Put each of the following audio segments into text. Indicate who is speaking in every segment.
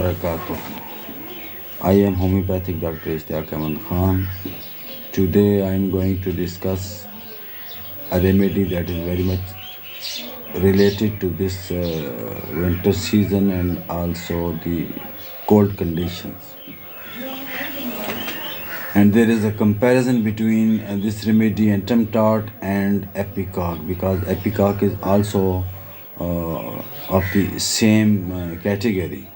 Speaker 1: Barakatuh. I am homeopathic Dr. Ishtiaq Ahmad Khan. Today I am going to discuss a remedy that is very much related to this winter season and also the cold conditions. And there is a comparison between this remedy entomtart and epicock, because epicock is also of the same category,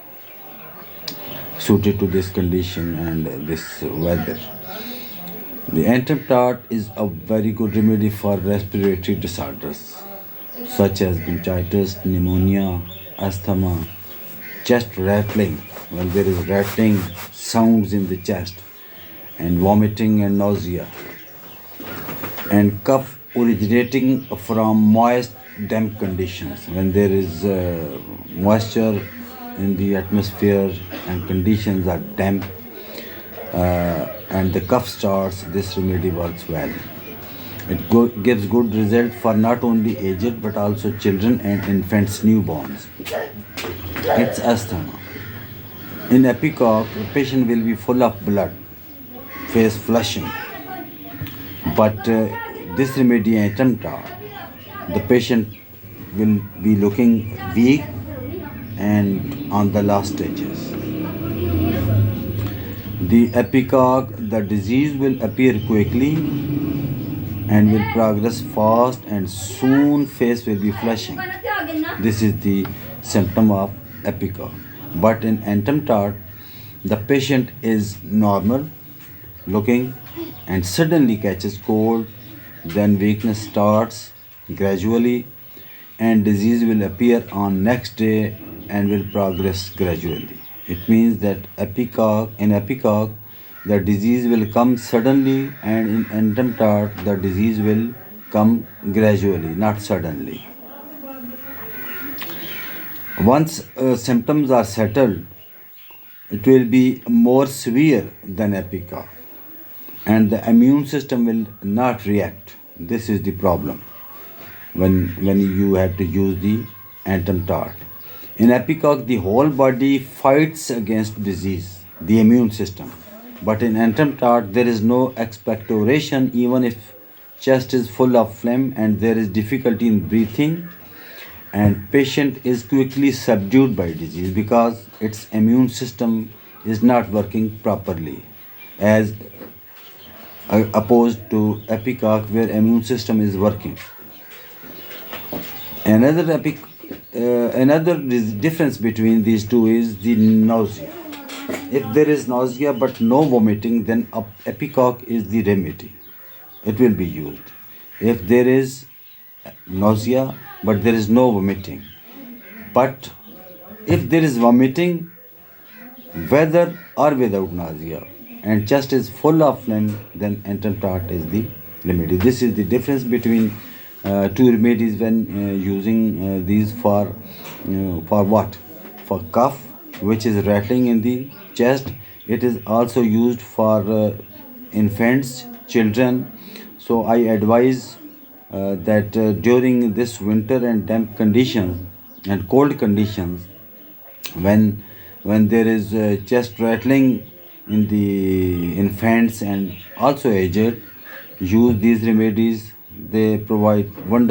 Speaker 1: suited to this condition and this weather. The entomtart is a very good remedy for respiratory disorders such as bronchitis, pneumonia, asthma, chest rattling, when there is rattling sounds in the chest, and vomiting and nausea, and cough originating from moist damp conditions, when there is moisture in the atmosphere and conditions are damp, and the cough starts. This remedy works well. It gives good result for not only aged but also children and infants, newborns. It's asthma. In epicock, the patient will be full of blood, face flushing. But this remedy entomtart, the patient will be looking weak and on the last stages. The epicock, the disease will appear quickly and will progress fast, and soon face will be flushing. This is the symptom of epicock. But in entomtart, the patient is normal looking and suddenly catches cold, then weakness starts gradually, and disease will appear on next day and will progress gradually. It means that in epicock, the disease will come suddenly, and in entomtart, the disease will come gradually, not suddenly. Once symptoms are settled, it will be more severe than epicock, and the immune system will not react. This is the problem when you have to use the entomtart. In epicock, the whole body fights against disease, the immune system. But in entomtart, there is no expectoration, even if chest is full of phlegm and there is difficulty in breathing, and patient is quickly subdued by disease because its immune system is not working properly, as opposed to epicock where immune system is working. Another difference between these two is the nausea. If there is nausea but no vomiting, then epicock is the remedy. It will be used. If there is nausea but there is no vomiting, but if there is vomiting, whether or without nausea, and chest is full of phlegm, then entomtart is the remedy. This is the difference between two remedies when using these for what? For cough, which is rattling in the chest. It is also used for infants, children. So I advise that during this winter and damp conditions and cold conditions, when there is chest rattling in the infants and also aged, use these remedies. They provide wonderful